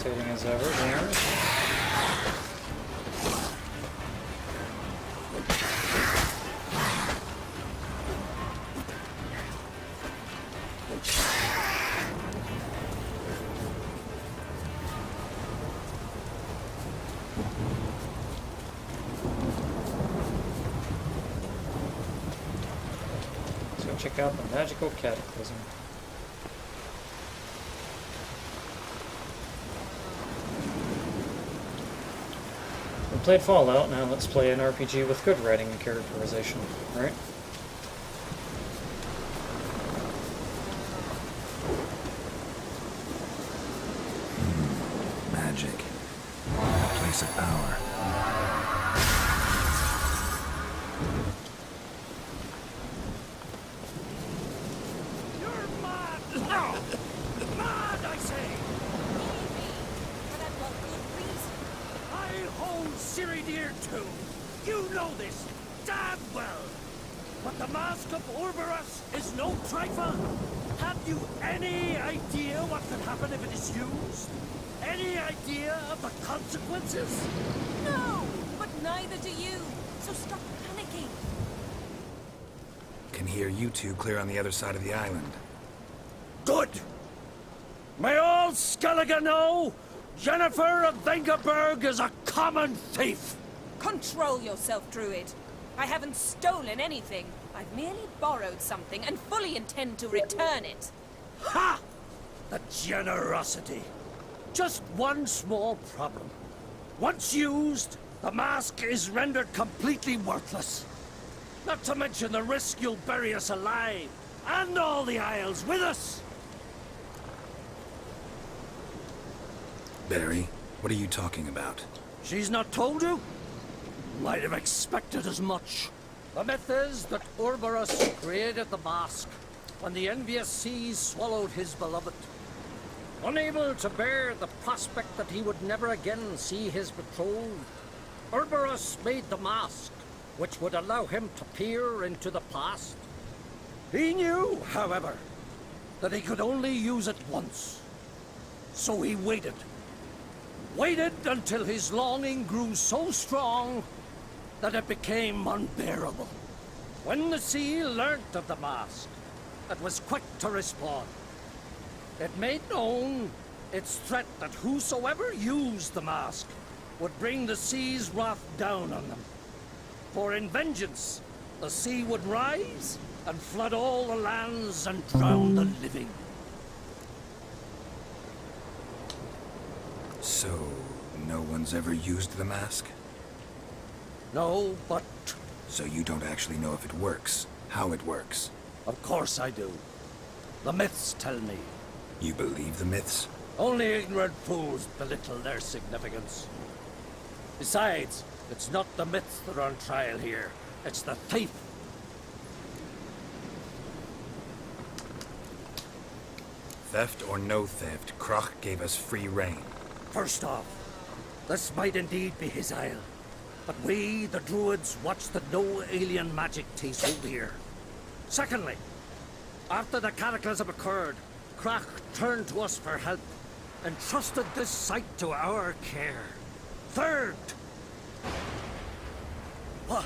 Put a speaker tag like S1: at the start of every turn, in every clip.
S1: irritating as ever, gamers. Let's go check out the magical cataclysm. We played Fallout, now let's play an RPG with good writing and characterization, right?
S2: Magic. A place of power.
S3: You're mad! Mad, I say!
S4: But I've got good reason.
S3: I hold Siri dear too. You know this damn well. But the Mask of Orberus is no trifle. Have you any idea what could happen if it is used? Any idea of the consequences?
S4: No, but neither do you. So stop panicking.
S2: Can hear you two clear on the other side of the island.
S3: Good. May all Skellige know Jennifer of Vengerberg is a common thief.
S4: Control yourself, Druid. I haven't stolen anything. I've merely borrowed something and fully intend to return it.
S3: Ha! The generosity. Just one small problem. Once used, the mask is rendered completely worthless. Not to mention the risk you'll bury us alive, and all the Isles with us.
S2: Barry, what are you talking about?
S3: She's not told you? Might have expected as much. The myth is that Orberus created the mask when the envious seas swallowed his beloved. Unable to bear the prospect that he would never again see his betrothed, Orberus made the mask, which would allow him to peer into the past. He knew, however, that he could only use it once. So he waited. Waited until his longing grew so strong that it became unbearable. When the sea learnt of the mask, it was quick to respond. It made known its threat that whosoever used the mask would bring the sea's wrath down on them. For in vengeance, the sea would rise and flood all the lands and drown the living.
S2: So, no one's ever used the mask?
S3: No, but
S2: So you don't actually know if it works, how it works?
S3: of course I do. The myths tell me.
S2: You believe the myths?
S3: Only ignorant fools belittle their significance. Besides, it's not the myths that are on trial here. It's the thief.
S2: Theft or no theft, Kroch gave us free rein.
S3: First off, this might indeed be his isle. But we, the Druids, watch that no alien magic takes hold here. Secondly, after the cataclysm occurred, Kroch turned to us for help, and trusted this site to our care. Third... What?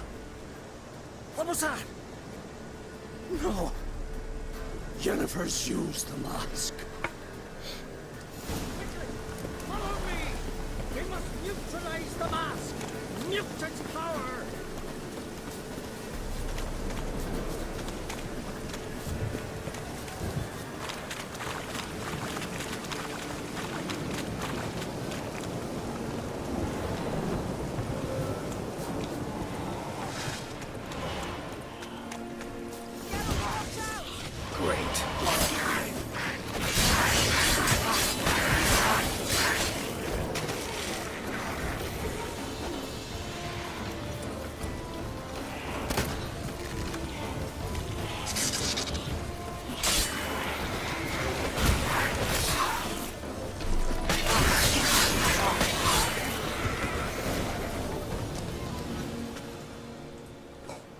S3: What was that? No. Jennifer's used the mask. Quickly, follow me! We must neutralize the mask! Nuke its power!
S2: Great.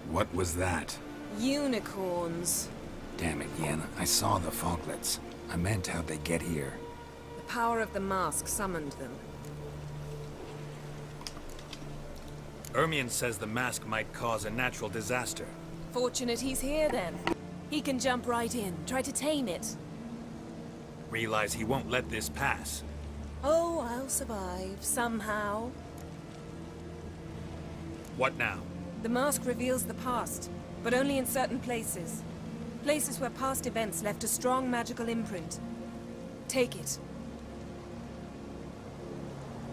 S2: What was that?
S4: Unicorns.
S2: Damn it, Yen. I saw the foglets. I meant how'd they get here.
S4: power of the mask summoned them.
S2: Ermion says the mask might cause a natural disaster.
S4: Fortunate he's here, then. He can jump right in, try to tame it.
S2: Realize he won't let this pass.
S4: Oh, I'll survive, somehow.
S2: What now?
S4: The mask reveals the past, but only in certain places. Places where past events left a strong magical imprint. Take it.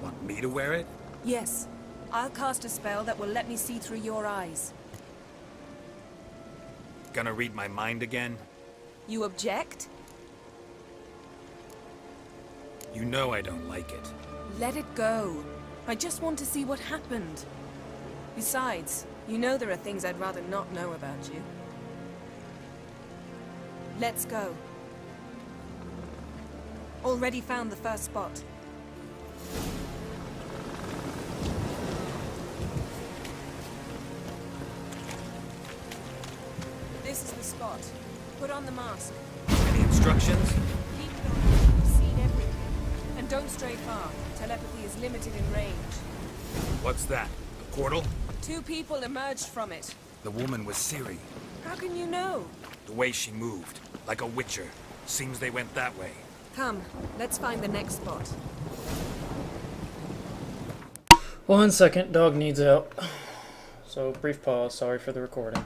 S2: Want me to wear it?
S4: Yes. I'll cast a spell that will let me see through your eyes.
S2: Gonna read my mind again?
S4: You object?
S2: You know I don't like it.
S4: Let it go. I just want to see what happened. Besides, you know there are things I'd rather not know about you. Let's go. Already found the first spot. This is the spot. Put on the mask.
S2: Any instructions?
S4: Keep it on. You've seen everything. And don't stray far. Telepathy is limited in range.
S2: What's that? A portal?
S4: 2 people emerged from it.
S2: The woman was Ciri.
S4: How can you know?
S2: The way she moved, like a witcher. Seems they went that way.
S4: Come, let's find the next spot.
S1: 1 second, dog needs out. So, brief pause, sorry for the recording.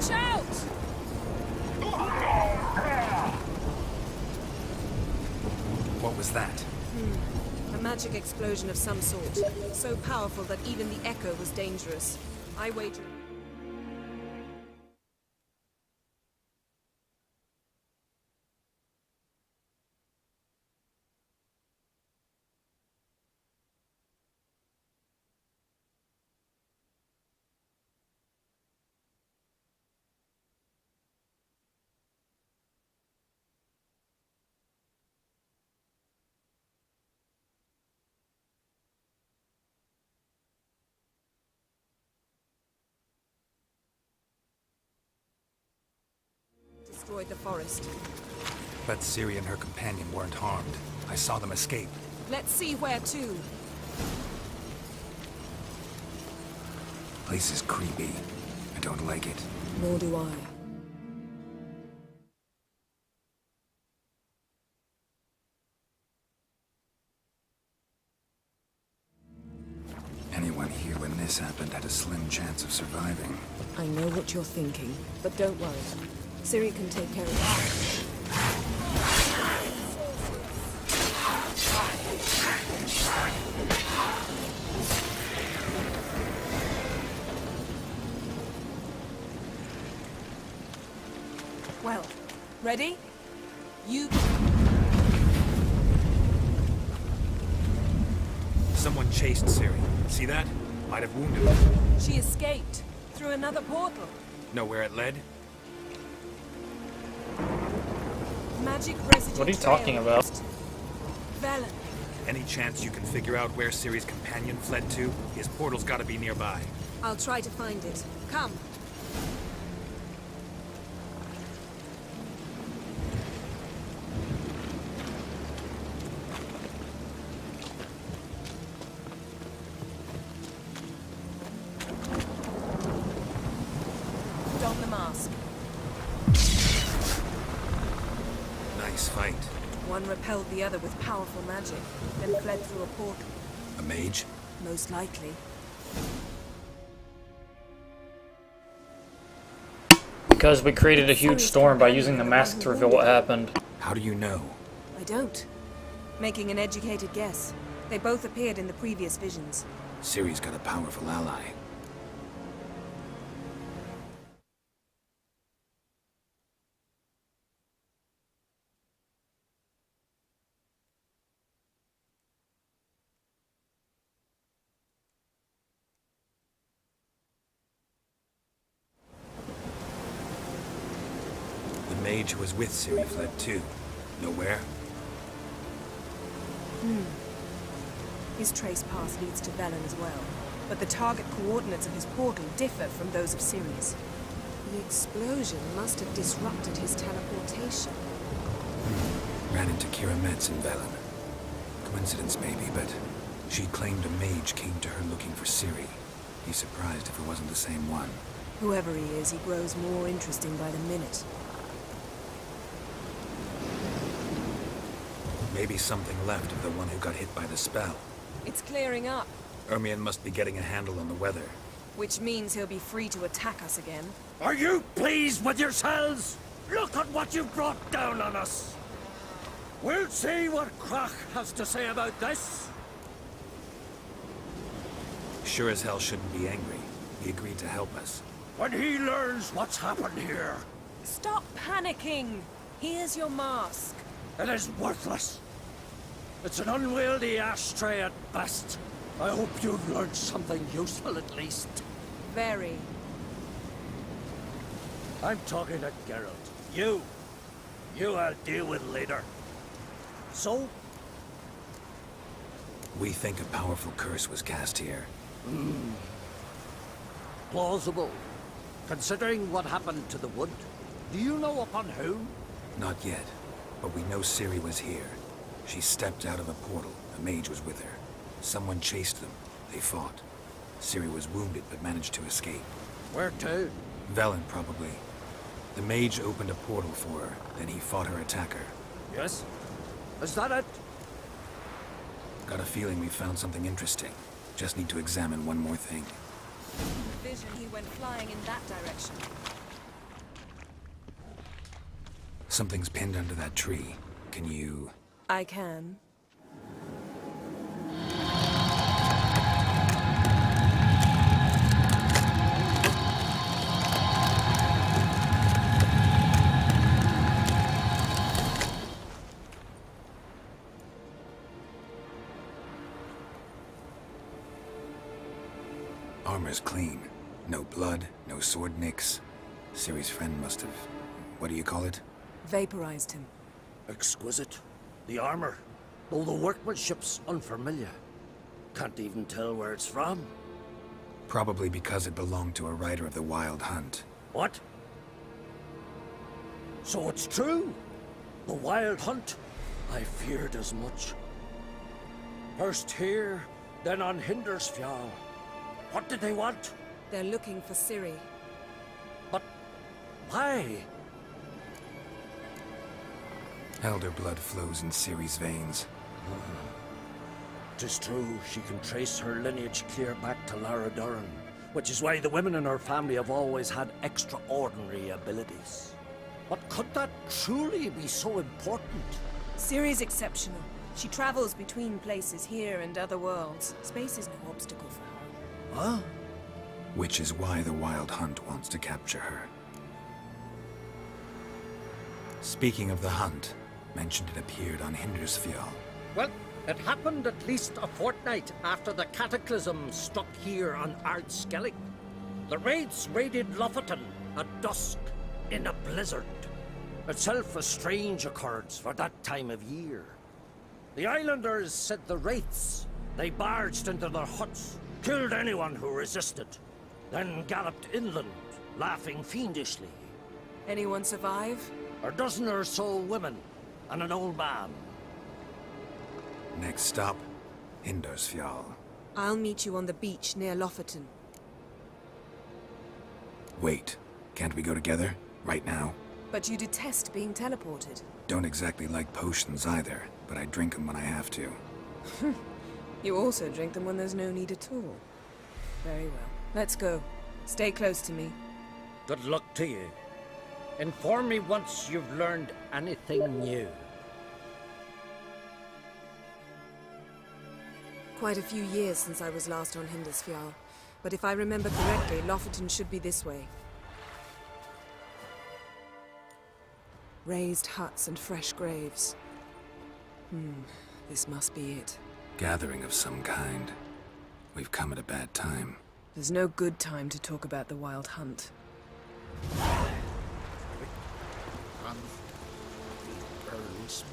S4: Watch out!
S2: What was that?
S4: A magic explosion of some sort. So powerful that even the echo was dangerous. I wager... destroyed the forest.
S2: But Ciri and her companion weren't harmed. I saw them escape.
S4: Let's see where to.
S2: Place is creepy. I don't like it.
S4: Nor do I.
S2: Anyone here when this happened had a slim chance of surviving.
S4: I know what you're thinking, but don't worry. Ciri can take care of it. Well, ready? You...
S2: Someone chased Ciri. See that? Might have wounded her.
S4: She escaped through another portal.
S2: Know where it led?
S4: Magic residue.
S1: What are you talking about?
S4: Velen.
S2: Any chance you can figure out where Ciri's companion fled to? His portal's gotta be nearby.
S4: I'll try to find it. Come. Don the mask.
S2: Nice fight.
S4: One repelled the other with powerful magic, then fled through a portal.
S2: A mage?
S4: Most likely.
S1: Because we created a huge storm by using the mask to reveal what happened.
S2: How do you know?
S4: I don't. Making an educated guess. They both appeared in the previous visions.
S2: Ciri's got a powerful ally. The mage who was with Ciri fled too. Nowhere?
S4: His trace path leads to Velen as well, but the target coordinates of his portal differ from those of Ciri's. The explosion must have disrupted his teleportation.
S2: Ran into Kira Metz in Velen. Coincidence maybe, but she claimed a mage came to her looking for Ciri. Be surprised if it wasn't the same one.
S4: Whoever he is, he grows more interesting by the minute.
S2: Maybe something left of the one who got hit by the spell.
S4: It's clearing up,
S2: Ermion must be getting a handle on the weather.
S4: which means he'll be free to attack us again.
S3: Are you pleased with yourselves? Look at what you've brought down on us. We'll see what Krach has to say about this.
S2: Sure as hell shouldn't be angry. He agreed to help us.
S3: When he learns what's happened here,
S4: Stop panicking! Here's your mask.
S3: it is worthless. It's an unwieldy ashtray at best. I hope you've learned something useful at least.
S4: Very.
S3: I'm talking to Geralt. You I'll deal with later. So,
S2: We think a powerful curse was cast here.
S3: plausible. Considering what happened to the wood, do you know upon whom?
S2: Not yet, but we know Ciri was here. She stepped out of a portal. A mage was with her. Someone chased them. They fought. Ciri was wounded but managed to escape.
S3: Where to?
S2: Velen, probably. The mage opened a portal for her, then he fought her attacker.
S3: Yes? Is that it?
S2: Got a feeling we found something interesting. Just need to examine one more thing.
S4: The vision he went flying in that direction.
S2: Something's pinned under that tree. Can you...
S4: I can.
S2: Armor's clean. No blood, no sword nicks. Ciri's friend must have... what do you call it?
S4: Vaporized him.
S3: Exquisite. The armor, though the workmanship's unfamiliar. Can't even tell where it's from.
S2: Probably because it belonged to a rider of the Wild Hunt.
S3: What? So it's true? The Wild Hunt? I feared as much. First here, then on Hindersfjall. What did they want?
S4: They're looking for Ciri.
S3: But why?
S2: Elder blood flows in Ciri's veins.
S3: 'Tis true, she can trace her lineage clear back to Lara Duran, which is why the women in her family have always had extraordinary abilities. But could that truly be so important?
S4: Ciri's exceptional. She travels between places here and other worlds. Space is no obstacle for her.
S3: Huh?
S2: Which is why the Wild Hunt wants to capture her. Speaking of the hunt, mentioned it appeared on Hindersfjall.
S3: Well, it happened at least a fortnight after the cataclysm struck here on Ardskellig. The raids raided Lofoten at dusk in a blizzard. Itself a strange occurrence for that time of year. The islanders said the wraiths. They barged into their huts, killed anyone who resisted, then galloped inland, laughing fiendishly.
S4: Anyone survive?
S3: A dozen or so women, and an old man.
S2: Next stop, Hindersfjall.
S4: I'll meet you on the beach near Lofoten.
S2: Wait, can't we go together? Right now?
S4: But you detest being teleported.
S2: Don't exactly like potions either, but I drink them when I have to.
S4: You also drink them when there's no need at all. Very well. Let's go. Stay close to me.
S3: Good luck to you. Inform me once you've learned anything new.
S4: Quite a few years since I was last on Hindersfjall, but if I remember correctly, Lofoten should be this way. Raised huts and fresh graves. This must be it.
S2: Gathering of some kind. We've come at a bad time.
S4: There's no good time to talk about the Wild Hunt.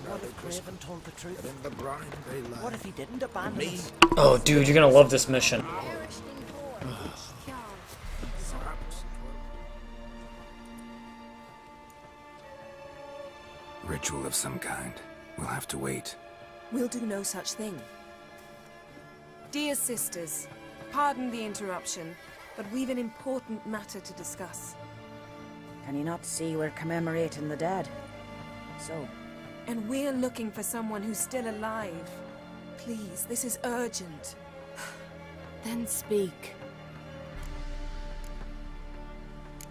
S3: What if Craven told the truth?
S5: In the brine they lie.
S3: What if he didn't abandon us?
S1: Oh, dude, you're gonna love this mission.
S2: Ritual of some kind. We'll have to wait.
S4: We'll do no such thing. Dear sisters, pardon the interruption, but we've an important matter to discuss.
S6: Can you not see we're commemorating the dead? So,
S4: And we're looking for someone who's still alive. Please, this is urgent.
S6: then speak.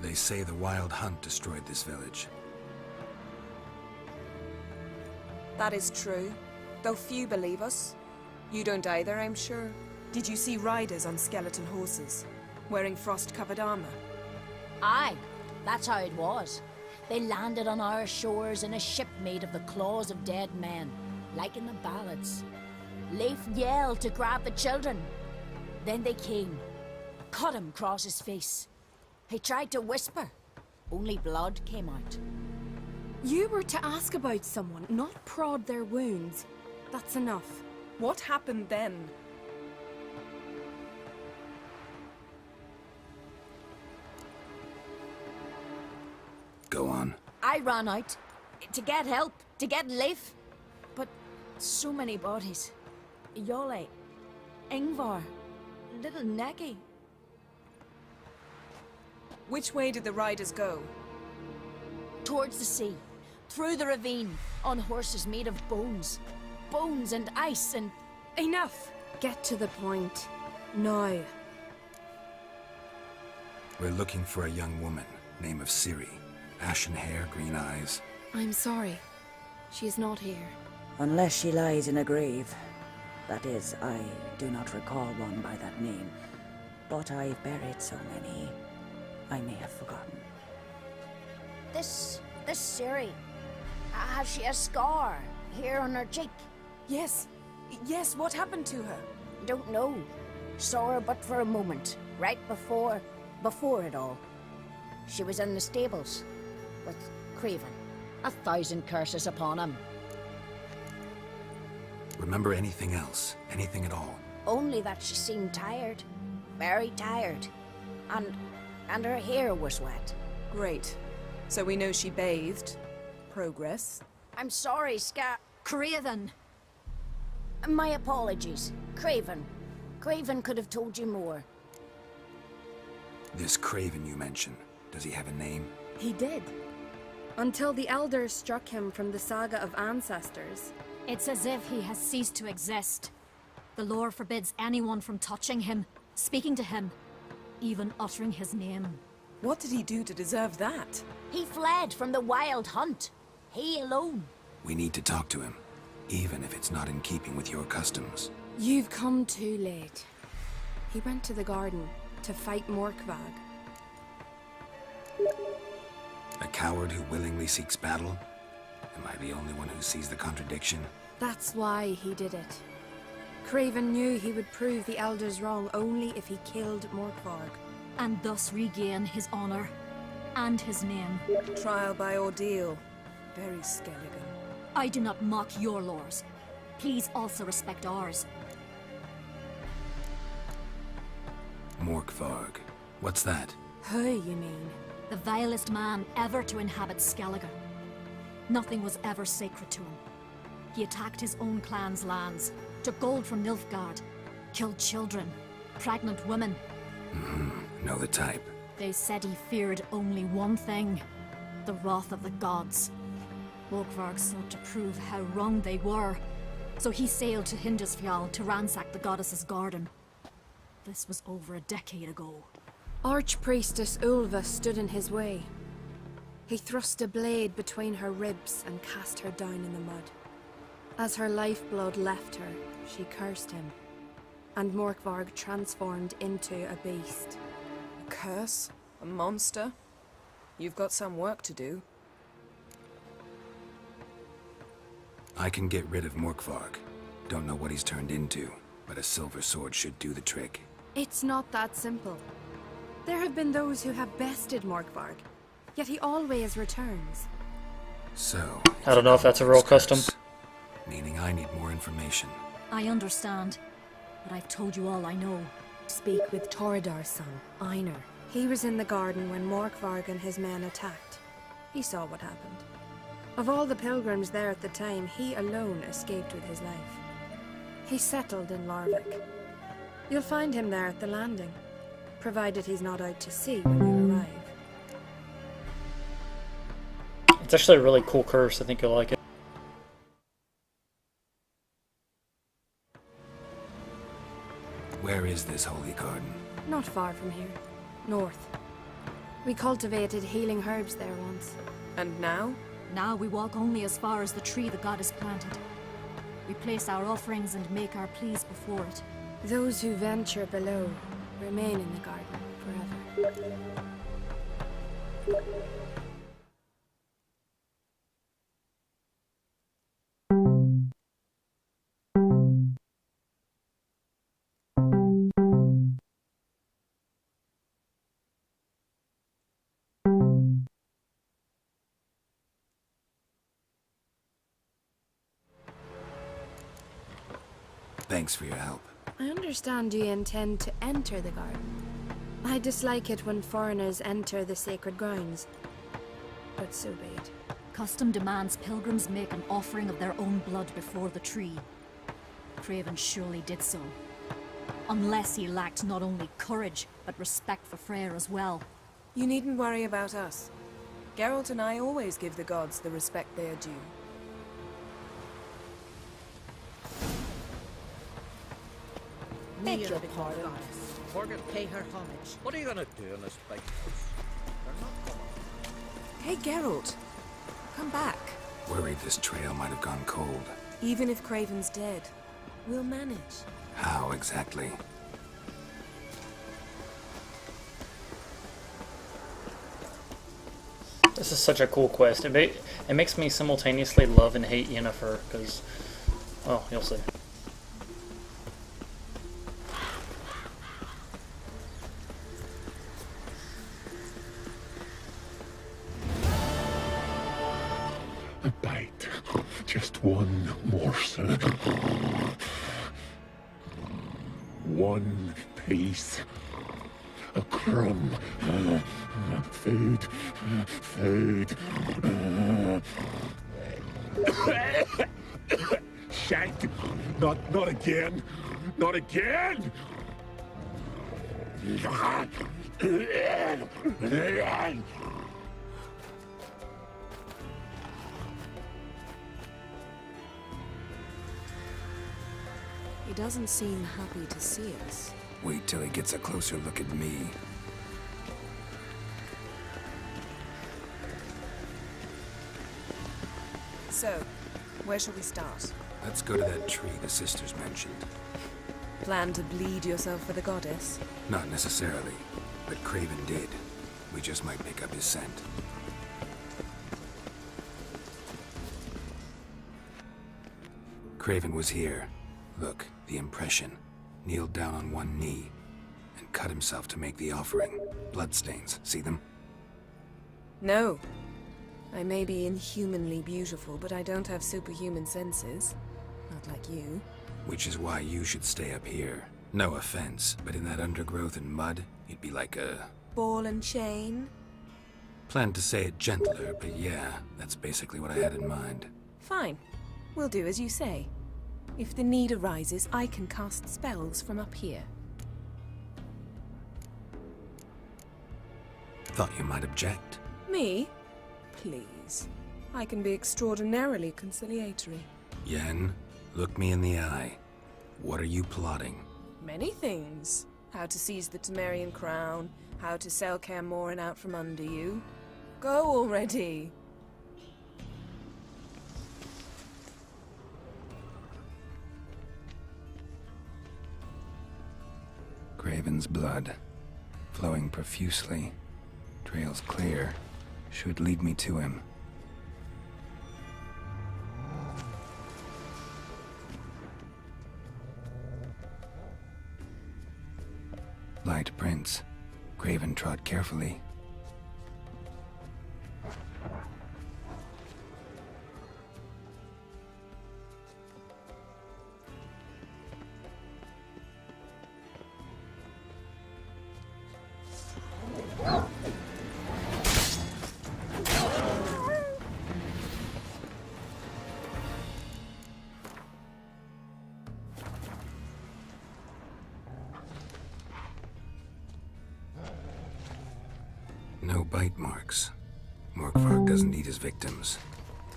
S2: They say the Wild Hunt destroyed this village.
S4: That is true, though few believe us. You don't either, I'm sure. Did you see riders on skeleton horses, wearing frost-covered armor?
S7: Aye, that's how it was. They landed on our shores in a ship made of the claws of dead men, like in the ballads. Leif yelled to grab the children. Then they came, cut him across his face. He tried to whisper, only blood came out.
S8: You were to ask about someone, not prod their wounds. That's enough.
S4: What happened then?
S2: Go on.
S7: I ran out to get help, to get Leif. But so many bodies. Yole, Ingvar, little Neki.
S4: Which way did the riders go?
S7: Towards the sea, through the ravine, on horses made of bones. Bones and ice and...
S8: Enough! Get to the point. Now.
S2: We're looking for a young woman, name of Ciri. Ashen hair, green eyes.
S8: I'm sorry. She is not here.
S6: Unless she lies in a grave. That is, I do not recall one by that name. But I've buried so many, I may have forgotten.
S7: This Siri, has she a scar here on her cheek?
S4: Yes. Yes, what happened to her?
S7: Don't know. Saw her but for a moment, right before it all. She was in the stables with Craven. 1,000 curses upon him.
S2: Remember anything else? Anything at all?
S7: Only that she seemed tired. Very tired. And her hair was wet.
S4: Great. So we know she bathed. Progress.
S7: I'm sorry,
S8: Craven!
S7: My apologies. Craven. Craven could have told you more.
S2: This Craven you mentioned, does he have a name?
S8: He did. Until the elders struck him from the saga of ancestors.
S5: It's as if he has ceased to exist. The lore forbids anyone from touching him, speaking to him, even uttering his name.
S4: What did he do to deserve that?
S7: He fled from the wild hunt. He alone.
S2: We need to talk to him, even if it's not in keeping with your customs.
S8: You've come too late. He went to the garden to fight Morkvag.
S2: A coward who willingly seeks battle? Am I the only one who sees the contradiction?
S8: That's why he did it. Craven knew he would prove the elders wrong only if he killed Morkvarg.
S5: And thus regain his honor and his name.
S4: Trial by ordeal. Very Skelligan.
S5: I do not mock your laws. Please also respect ours.
S2: Morkvarg. What's that?
S8: Who, you mean?
S5: The vilest man ever to inhabit Skellige. Nothing was ever sacred to him. He attacked his own clan's lands, took gold from Nilfgaard, killed children, pregnant women.
S2: Know the type.
S5: They said he feared only one thing, the wrath of the gods. Morkvarg sought to prove how wrong they were, so he sailed to Hindisfjall to ransack the goddess's garden. This was over a decade ago.
S8: Archpriestess Ulva stood in his way. He thrust a blade between her ribs and cast her down in the mud. As her lifeblood left her, she cursed him, and Morkvarg transformed into a beast.
S4: A curse? A monster? You've got some work to do.
S2: I can get rid of Morkvarg. Don't know what he's turned into, but a silver sword should do the trick.
S8: It's not that simple. There have been those who have bested Morkvarg, yet he always returns.
S2: So...
S1: I don't know if that's a real custom.
S2: Meaning I need more information.
S5: I understand, but I've told you all I know.
S8: Speak with Torridar's son, Einar. He was in the garden when Morkvarg and his men attacked. He saw what happened. Of all the pilgrims there at the time, he alone escaped with his life. He settled in Larvik. You'll find him there at the landing, provided he's not out to sea when you arrive.
S1: It's actually a really cool curse. I think you'll like it.
S2: Where is this holy garden?
S8: Not far from here. North. We cultivated healing herbs there once.
S4: And now?
S5: Now we walk only as far as the tree the goddess planted. We place our offerings and make our pleas before it.
S8: Those who venture below remain in the garden forever.
S2: Thanks for your help.
S8: I understand you intend to enter the garden. I dislike it when foreigners enter the sacred grounds, but so be it.
S5: Custom demands pilgrims make an offering of their own blood before the tree. Craven surely did so. Unless he lacked not only courage, but respect for Freyr as well.
S4: You needn't worry about us. Geralt and I always give the gods the respect they are due.
S7: Beg your pardon.
S3: Forget pay her homage. What are you gonna do in this big house? They're not coming.
S4: Hey, Geralt. Come back.
S2: Worried this trail might have gone cold.
S4: Even if Craven's dead, we'll manage.
S2: How exactly?
S1: This is such a cool quest. It makes me simultaneously love and hate Yennefer, because, well, you'll see.
S9: A bite. Just one morsel. One piece. A crumb. Food. Food. Shite. Not again. Not again.
S4: He doesn't seem happy to see us.
S2: Wait till he gets a closer look at me.
S4: So, where shall we start?
S2: Let's go to that tree the sisters mentioned.
S4: Plan to bleed yourself for the goddess?
S2: Not necessarily, but Craven did. We just might pick up his scent. Craven was here. Look, the impression. Kneeled down on one knee and cut himself to make the offering. Bloodstains, see them?
S4: No. I may be inhumanly beautiful, but I don't have superhuman senses. Not like you.
S2: Which is why you should stay up here. No offense, but in that undergrowth and mud, you'd be like a...
S4: Ball and chain?
S2: Planned to say it gentler, but yeah, that's basically what I had in mind.
S4: Fine. We'll do as you say. If the need arises, I can cast spells from up here.
S2: Thought you might object.
S4: Me? Please. I can be extraordinarily conciliatory.
S2: Yen, look me in the eye. What are you plotting?
S4: Many things. How to seize the Temerian crown, how to sell Kaer Morhen out from under you. Go already!
S2: Craven's blood, flowing profusely. Trails clear. Should lead me to him. Light prints. Craven trod carefully. No bite marks. Morkvark doesn't eat his victims.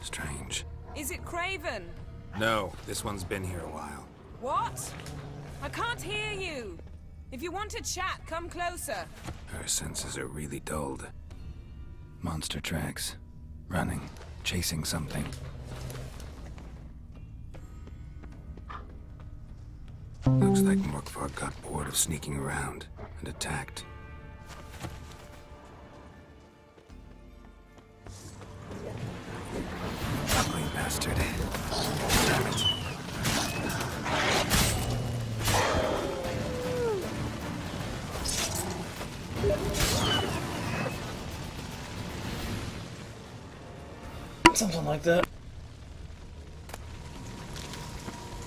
S2: Strange.
S4: Is it Craven?
S2: No, this one's been here a while.
S4: What? I can't hear you! If you want to chat, come closer.
S2: Her senses are really dulled. Monster tracks. Running. Chasing something. Looks like Morkvark got bored of sneaking around and attacked. Ugly bastard. Damn it.
S1: Something like that.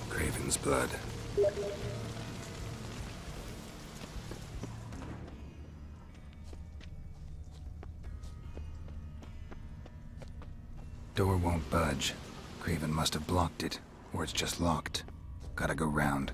S2: Craven's blood. Door won't budge. Craven must have blocked it, or it's just locked. Gotta go round.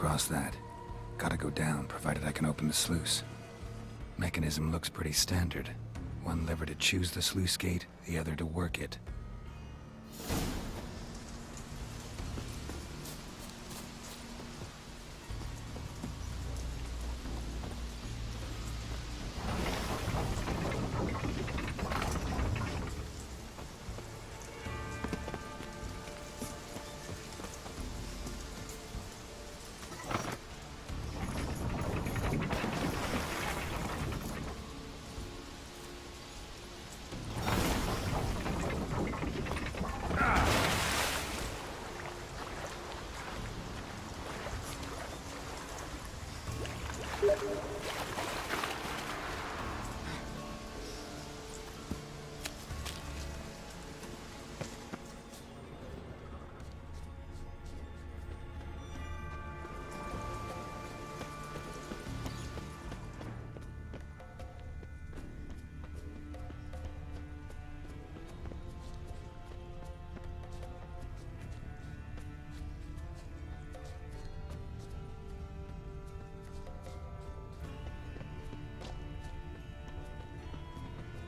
S2: across that. Gotta go down, provided I can open the sluice. Mechanism looks pretty standard. One lever to choose the sluice gate, the other to work it.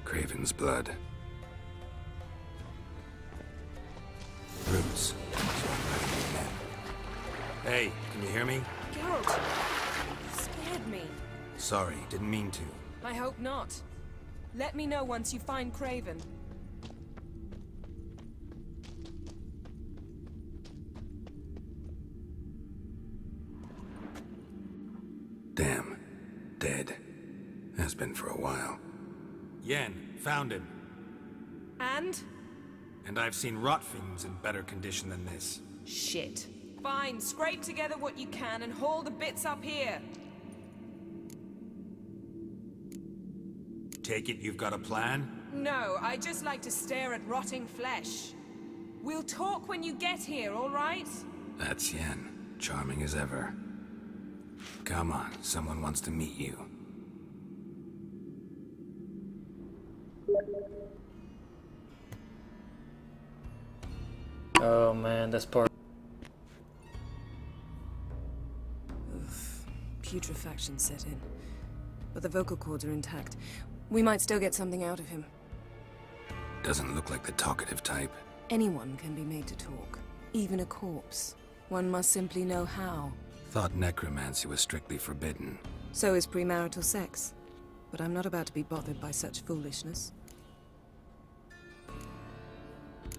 S2: Craven's blood. Roots. So I'm ready again. Hey, can you hear me?
S4: Geralt! You scared me.
S2: Sorry, didn't mean to.
S4: I hope not. Let me know once you find Craven.
S2: Damn. Dead. Has been for a while. Yen, found him.
S4: And?
S2: And I've seen rot fiends in better condition than this.
S4: Shit. Fine, scrape together what you can and haul the bits up here.
S2: Take it you've got a plan?
S4: No, I just like to stare at rotting flesh. We'll talk when you get here, all right?
S2: That's Yen. Charming as ever. Come on, someone wants to meet you.
S1: Oh man, this part.
S4: Putrefaction set in. But the vocal cords are intact. We might still get something out of him.
S2: Doesn't look like the talkative type.
S4: Anyone can be made to talk. Even a corpse. One must simply know how.
S2: Thought necromancy was strictly forbidden.
S4: So is premarital sex. But I'm not about to be bothered by such foolishness.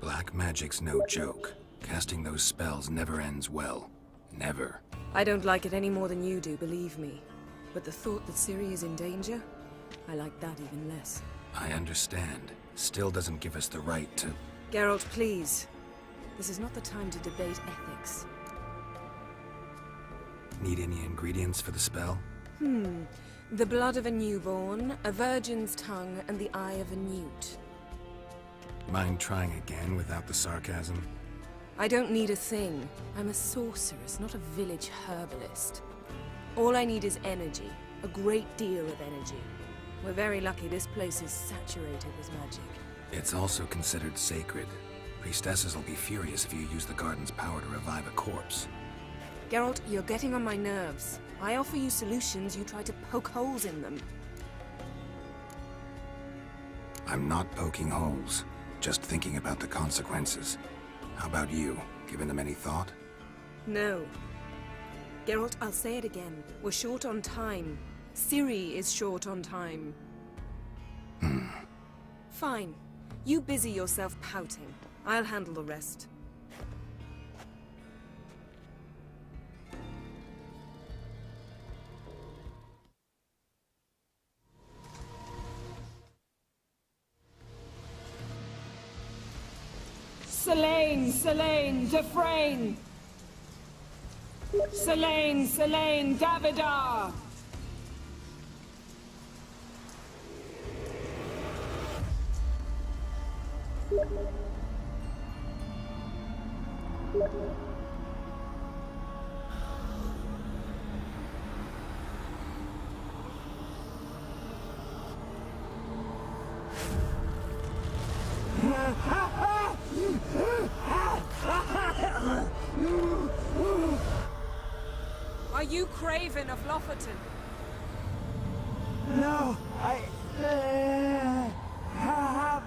S2: Black magic's no joke. Casting those spells never ends well. Never.
S4: I don't like it any more than you do, believe me. But the thought that Ciri is in danger? I like that even less.
S2: I understand. Still doesn't give us the right to...
S4: Geralt, please. This is not the time to debate ethics.
S2: Need any ingredients for the spell?
S4: The blood of a newborn, a virgin's tongue, and the eye of a newt.
S2: Mind trying again without the sarcasm?
S4: I don't need a thing. I'm a sorceress, not a village herbalist. All I need is energy. A great deal of energy. We're very lucky this place is saturated with magic.
S2: It's also considered sacred. Priestesses will be furious if you use the garden's power to revive a corpse.
S4: Geralt, you're getting on my nerves. I offer you solutions, you try to poke holes in them.
S2: I'm not poking holes. Just thinking about the consequences. How about you? Given them any thought?
S4: No. Geralt, I'll say it again. We're short on time. Ciri is short on time. Fine. You busy yourself pouting. I'll handle the rest. Selene, Selene, Defrain! Selene, Selene, Davidar! Are you Craven of Lofferton?
S10: No, I have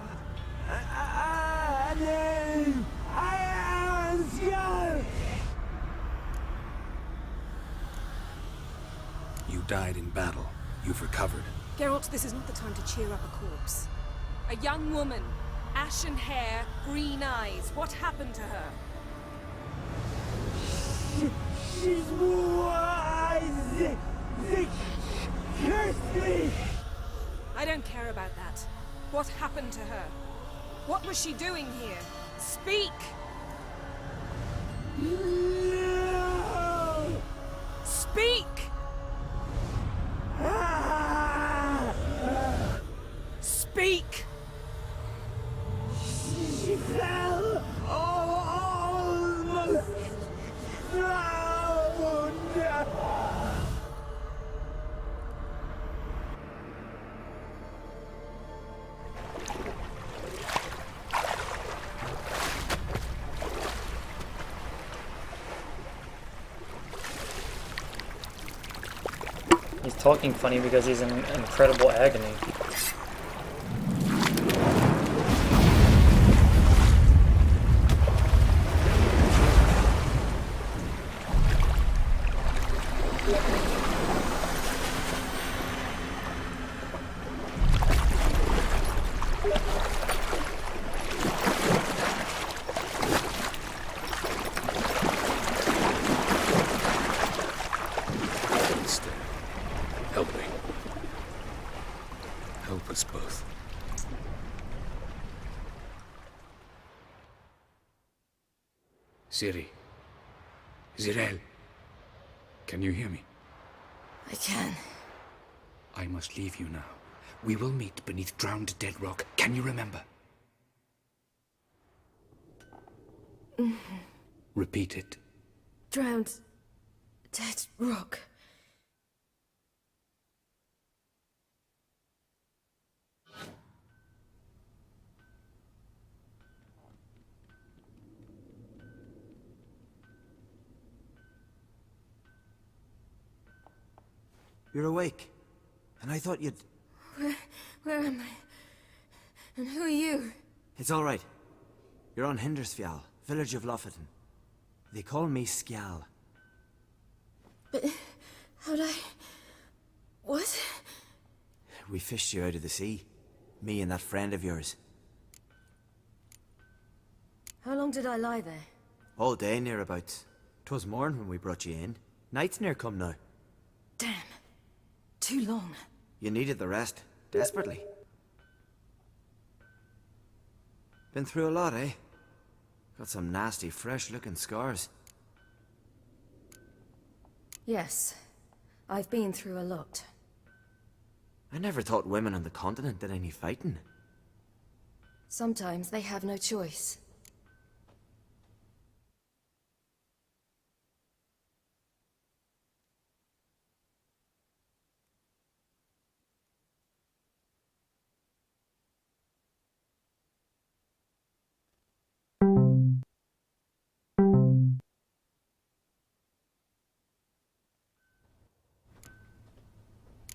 S10: a name. I am a Skull.
S2: You died in battle. You've recovered.
S4: Geralt, this is not the time to cheer up a corpse. A young woman, ashen hair, green eyes. What happened to her?
S10: She's wise. They cursed me.
S4: I don't care about that. What happened to her? What was she doing here? Speak!
S10: No.
S4: Speak! Speak!
S10: She fell almost drowned.
S1: He's talking funny because he's in incredible agony.
S2: Stay. Help me. Help us both. Ciri. Zirel. Can you hear me?
S7: I can.
S2: I must leave you now. We will meet beneath drowned dead rock. Can you remember? Repeat it.
S8: Drowned. Dead rock.
S10: You're awake. And I thought you'd...
S8: Where am I? And who are you?
S10: It's all right. You're on Hindersfjall, village of Lofferton. They call me Skjal.
S8: But how'd I... What?
S10: We fished you out of the sea. Me and that friend of yours.
S8: How long did I lie there?
S10: All day nearabouts. 'Twas morn when we brought you in. Night's near come now.
S8: Damn. Too long.
S10: You needed the rest. Desperately. Been through a lot, eh? Got some nasty, fresh-looking scars.
S8: Yes. I've been through a lot.
S10: I never thought women on the continent did any fighting.
S8: Sometimes they have no choice.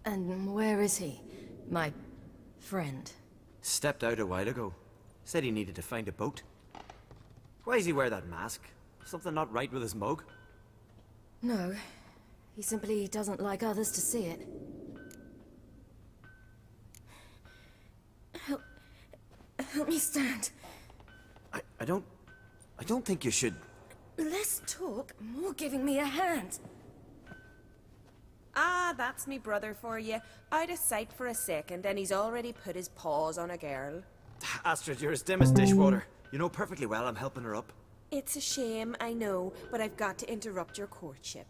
S8: And where is he? My friend.
S10: Stepped out a while ago. Said he needed to find a boat. Why's he wear that mask? Something not right with his mug?
S8: No. He simply doesn't like others to see it. Help me stand.
S10: I don't think you should...
S8: Less talk, more giving me a hand.
S4: Ah, that's me brother for you. Out of sight for a second, and he's already put his paws on a girl.
S10: Astrid, you're as dim as dishwater. You know perfectly well I'm helping her up.
S4: It's a shame, I know, but I've got to interrupt your courtship.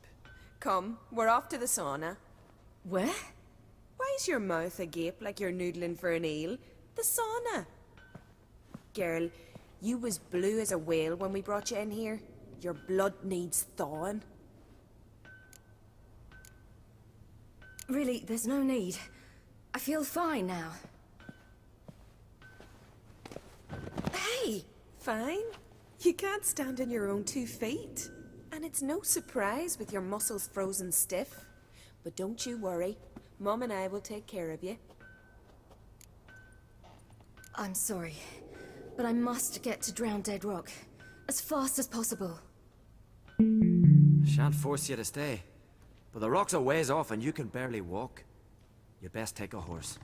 S4: Come, we're off to the sauna.
S8: Where?
S4: Why's your mouth agape like you're noodling for an eel? The sauna. Girl, you was blue as a whale when we brought you in here. Your blood needs thawing.
S8: Really, there's no need. I feel fine now. Hey!
S4: Fine. You can't stand on your own 2 feet. And And it's no surprise with your muscles frozen stiff. But don't you worry. Mum and I will take care of you.
S5: I'm sorry, but I must get to Drowned Dead Rock as fast as possible.
S10: Shan't force you to stay. But the rock's a ways off and you can barely walk. You'd best take a horse.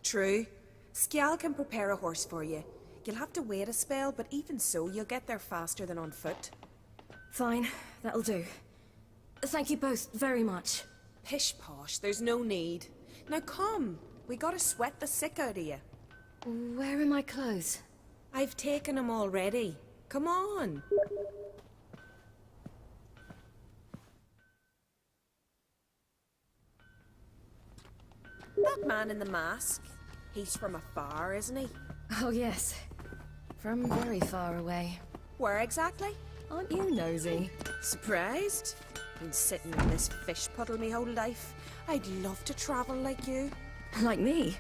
S4: True. Skjal can prepare a horse for you. You'll have to wait a spell, but even so, you'll get there faster than on foot.
S5: Fine, that'll do. Thank you both very much.
S4: Pish posh, there's no need. Now come, we gotta sweat the sick out of you.
S5: Where are my clothes?
S4: I've taken them already. Come on. That man in the mask, he's from afar, isn't he?
S5: Oh yes, from very far away.
S4: Where exactly?
S5: Aren't you nosy?
S4: Surprised? Been sitting in this fish puddle me whole life. I'd love to travel like you.
S5: Like me?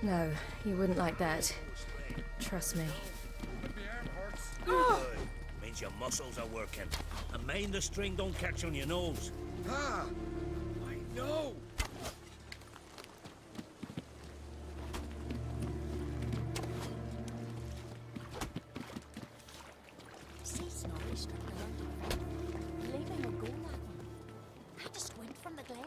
S5: No, you wouldn't like that. Trust me.
S11: Means your muscles are working. And mind the string don't catch on your nose.
S3: Ah! I know!
S7: See Snorri struck the land, leaving a go that one. Had to squint from the glare.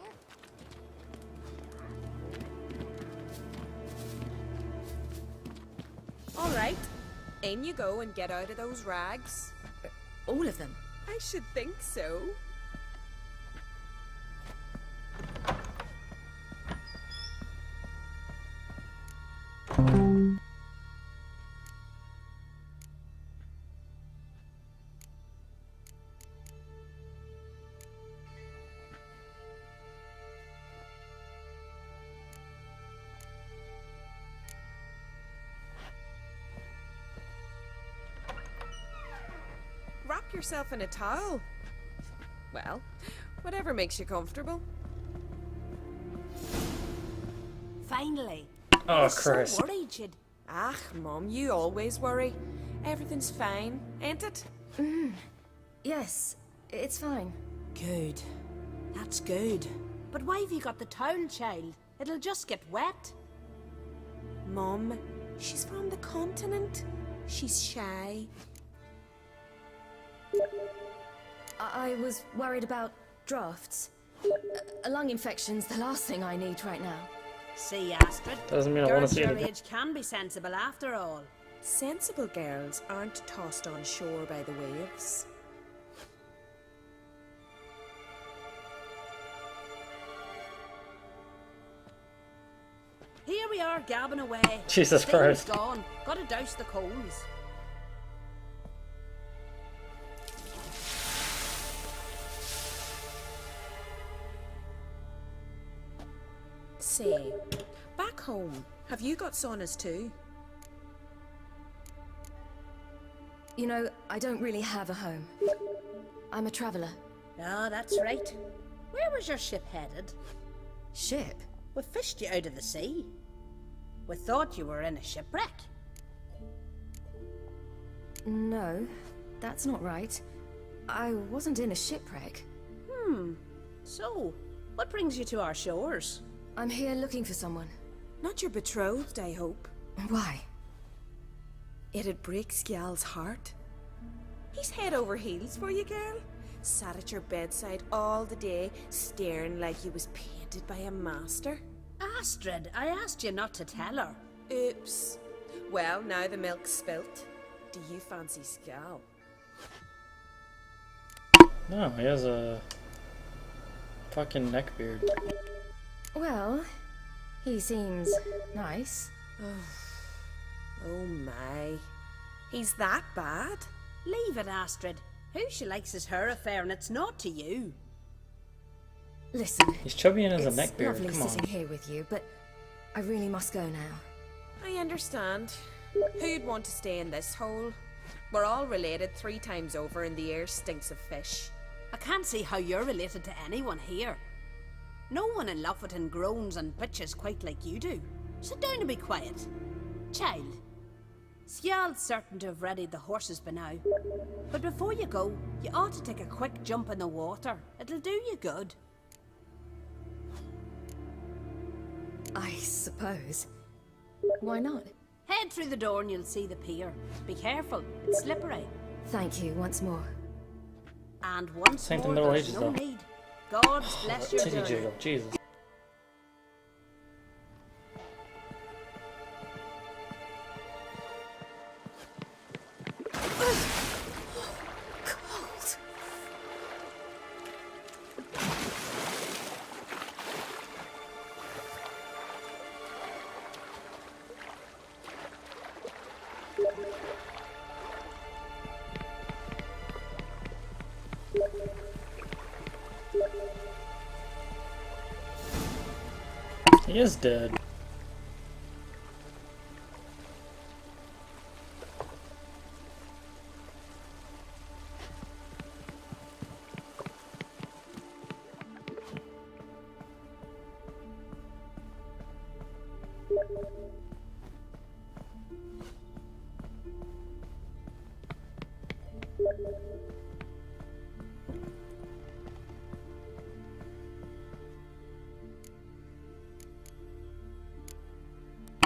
S4: All right, in you go and get out of those rags.
S5: All of them?
S4: I should think so. Wrap yourself in a towel. Well, whatever makes you comfortable.
S7: Finally.
S1: Oh,
S7: I was
S1: Christ.
S7: so worried you'd...
S4: Ah, Mum, you always worry. Everything's fine, ain't it?
S5: Yes, it's fine.
S7: Good. That's good. But why have you got the towel, child? It'll just get wet.
S4: Mum, she's from the continent. She's shy.
S5: I was worried about drafts. A lung infection's the last thing I need right now.
S7: See, Astrid.
S1: Doesn't mean I want to
S7: Girls
S1: see it
S7: your
S1: again.
S7: age can be sensible after all.
S4: Sensible girls aren't tossed on shore by the waves.
S7: Here we are, gabbing away.
S1: Jesus
S7: Steam's
S1: Christ.
S7: gone. Gotta douse the coals.
S4: Say, back home, have you got saunas too?
S5: You know, I don't really have a home. I'm a traveller.
S7: Ah, that's right. Where was your ship headed?
S5: Ship?
S7: We fished you out of the sea. We thought you were in a shipwreck.
S5: No, that's not right. I wasn't in a shipwreck.
S7: So, what brings you to our shores?
S5: I'm here looking for someone.
S4: Not your betrothed, I hope.
S5: Why?
S4: It'd break Skjal's heart. He's head over heels for you, girl. Sat at your bedside all the day, staring like he was painted by a master.
S7: Astrid, I asked you not to tell her.
S4: Oops. Well, now the milk's spilt. Do you fancy Skjal?
S1: No, he has a fucking neckbeard.
S5: Well, he seems nice.
S4: Oh my. He's that bad?
S7: Leave it, Astrid. Who she likes is her affair, and it's not to you.
S5: Listen,
S1: He's chubby and has a
S5: it's
S1: neckbeard.
S5: lovely
S1: Come on.
S5: sitting here with you, but I really must go now.
S4: I understand. Who'd want to stay in this hole? We're all related 3 times over and the air stinks of fish.
S7: I can't see how you're related to anyone here. No one in Lofferton groans and bitches quite like you do. Sit down and be quiet. Child,
S12: Skjald's certain to have readied the horses by now. But before you go, you ought to take a quick jump in the water. It'll do you good.
S8: I suppose. Why not?
S12: Head through the door and you'll see the pier. Be careful, it's slippery.
S8: Thank you once more.
S12: And once
S1: Same
S12: more,
S1: thing Middle
S12: there's
S1: Ages,
S12: no
S1: though.
S12: need. God's bless your
S1: Titty
S12: journey.
S1: jiggle, Jesus.
S8: Cold.
S1: He is dead.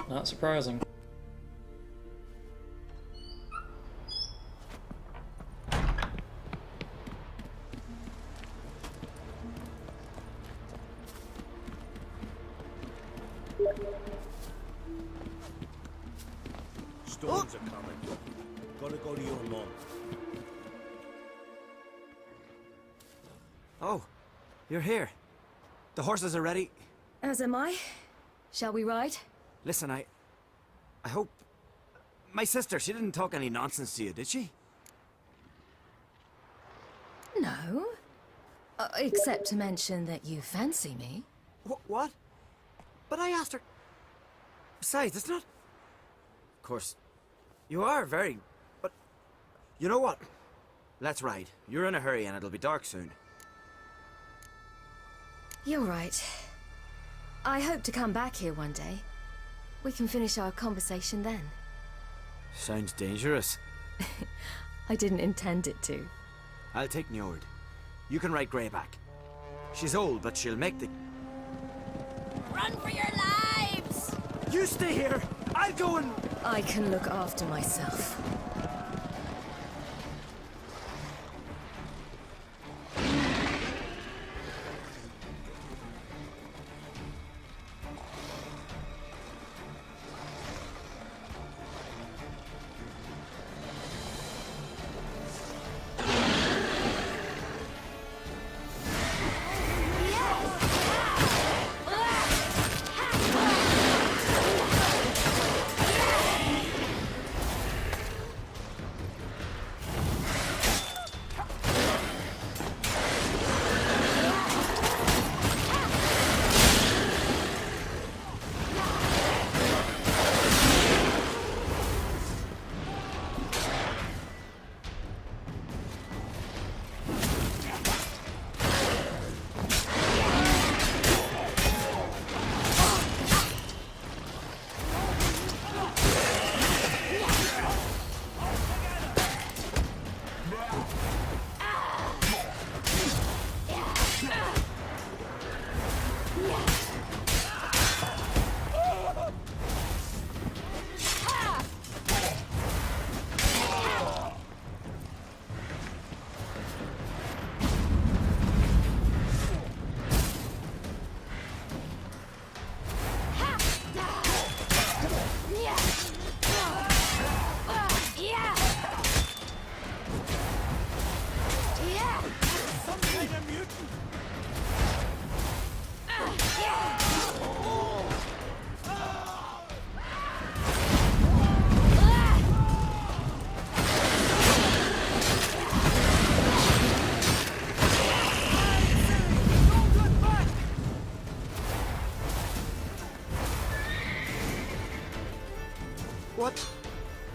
S1: Not surprising.
S11: Storms are coming. Gotta go to your mom.
S10: Oh, you're here. The horses are ready.
S8: As am I. Shall we ride?
S10: Listen, I hope... My sister, she didn't talk any nonsense to you, did she?
S8: No. Except to mention that you fancy me.
S10: What? But I asked her... Besides, it's not... Of course, you are very... But... You know what? Let's ride. You're in a hurry and it'll be dark soon.
S8: You're right. I hope to come back here one day. We can finish our conversation then.
S10: Sounds dangerous.
S8: I didn't intend it to.
S10: I'll take Njord. You can ride Greyback. She's old, but she'll make the...
S7: Run for your lives!
S10: You stay here! I'll go and...
S8: I can look after myself.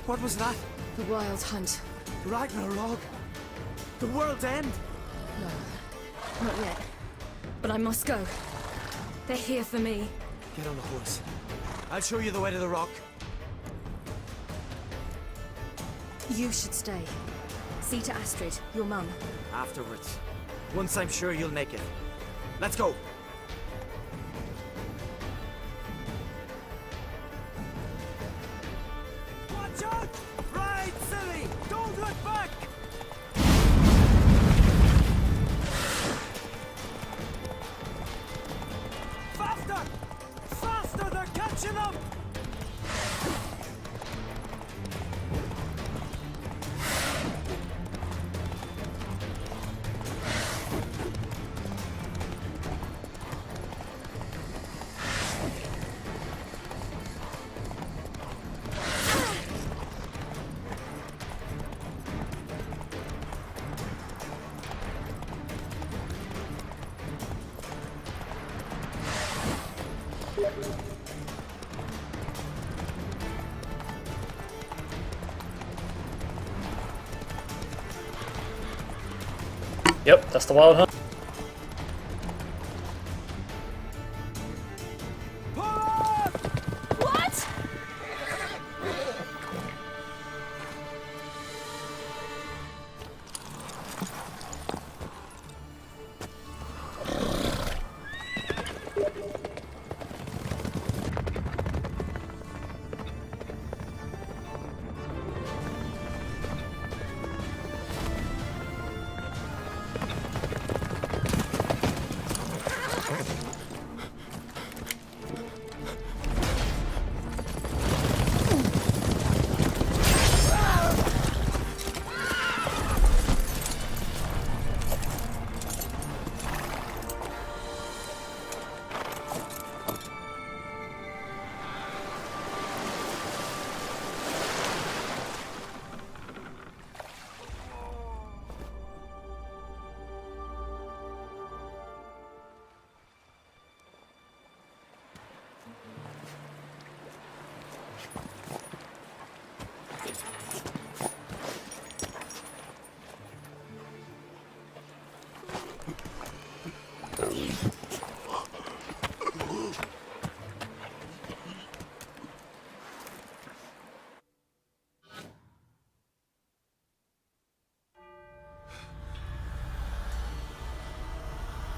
S10: What was that?
S8: The Wild Hunt.
S10: Ragnarok? The world's end?
S8: No, not yet. But I must go. They're here for me.
S10: Get on the horse. I'll show you the way to the rock.
S8: You should stay. See to Astrid, your mum.
S10: Afterwards. Once I'm sure you'll make it. Let's go! Watch out! Ride, silly! Don't look back! Faster! Faster! They're catching up!
S1: Yep, that's the Wild Hunt.
S8: What?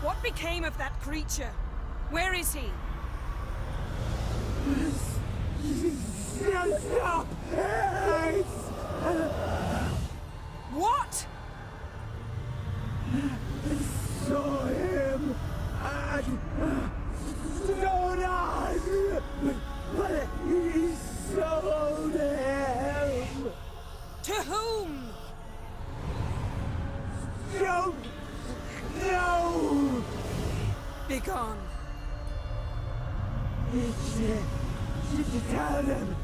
S4: What became of that creature? Where is he? What?
S9: Saw him at Stonan, but he sold him.
S4: To whom?
S9: Don't know.
S4: Begone.
S9: Tell them.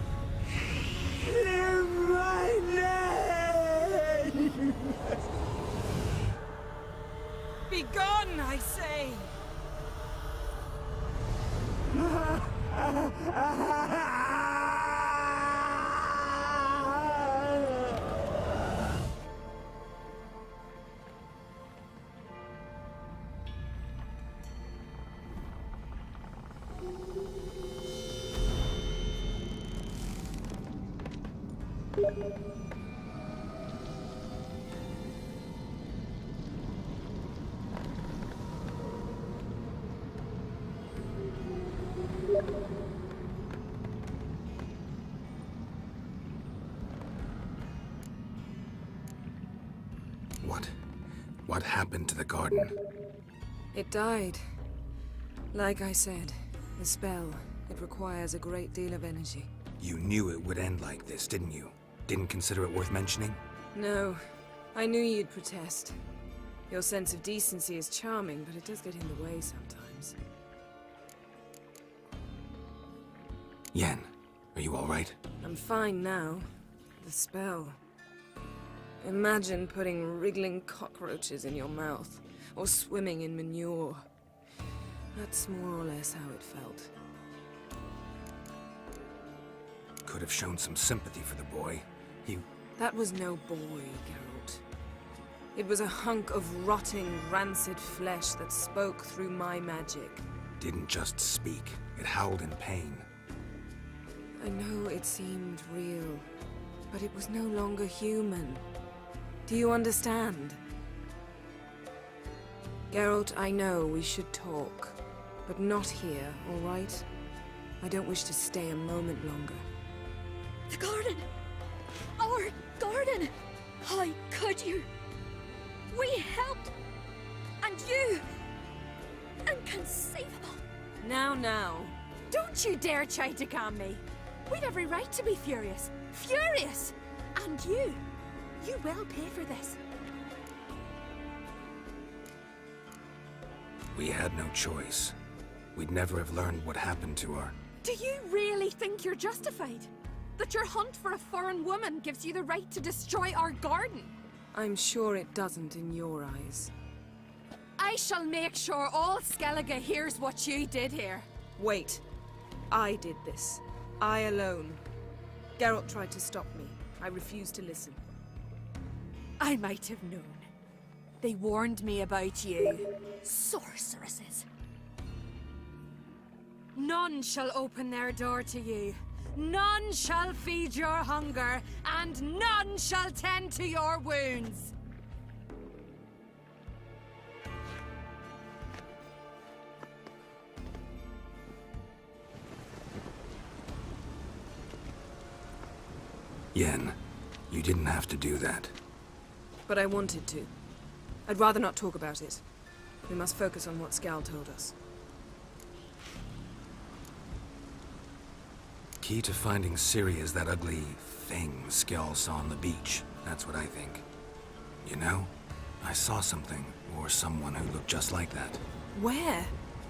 S9: Clear my name.
S4: Begone, I say.
S2: What happened to the garden?
S4: It died. Like I said, the spell, it requires a great deal of energy.
S2: You knew it would end like this, didn't you? Didn't consider it worth mentioning?
S4: No, I knew you'd protest. Your sense of decency is charming, but it does get in the way sometimes.
S2: Yen, are you all right?
S4: I'm fine now. The spell. Imagine putting wriggling cockroaches in your mouth, or swimming in manure. That's more or less how it felt.
S2: Could have shown some sympathy for the boy.
S4: That was no boy, Geralt. It was a hunk of rotting, rancid flesh that spoke through my magic.
S2: Didn't just speak. It howled in pain.
S4: I know it seemed real, But it was no longer human. Do you understand? Geralt, I know we should talk, but not here, all right? I don't wish to stay a moment longer.
S5: The garden! Our garden! How could you? We helped! And you! Inconceivable!
S4: Now.
S8: Don't you dare try to calm me. We'd every right to be furious. Furious! And you will pay for this.
S2: We had no choice. We'd never have learned what happened to her.
S8: Do you really think you're justified? That your hunt for a foreign woman gives you the right to destroy our garden?
S4: I'm sure it doesn't in your eyes.
S8: I shall make sure all Skellige hears what you did here.
S4: Wait. I did this. I alone. Geralt tried to stop me. I refused to listen.
S8: I might have known. They warned me about you.
S5: Sorceresses.
S8: None shall open their door to you. None shall feed your hunger, and none shall tend to your wounds.
S2: Yen, you didn't have to do that.
S4: But I wanted to. I'd rather not talk about it. We must focus on what Skal told us.
S2: Key to finding Ciri is that ugly thing Skell saw on the beach. That's what I think. You know, I saw something, or someone who looked just like that.
S4: Where?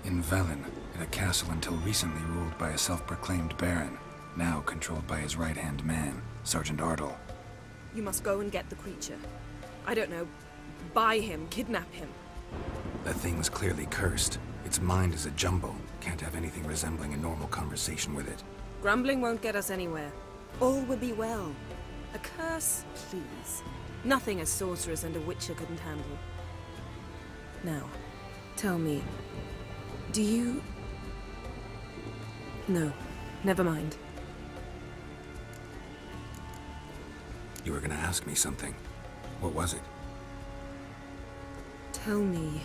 S2: In Velen, in a castle until recently ruled by a self-proclaimed baron, now controlled by his right-hand man, Sergeant Ardle.
S4: You must go and get the creature. I don't know. Buy him, kidnap him.
S2: The thing's clearly cursed. Its mind is a jumble. Can't have anything resembling a normal conversation with it.
S4: Grumbling won't get us anywhere. All will be well. A curse, please. Nothing a sorceress and a witcher couldn't handle. Now, tell me, do you... No, never mind.
S2: You were gonna ask me something. What was it?
S4: Tell me,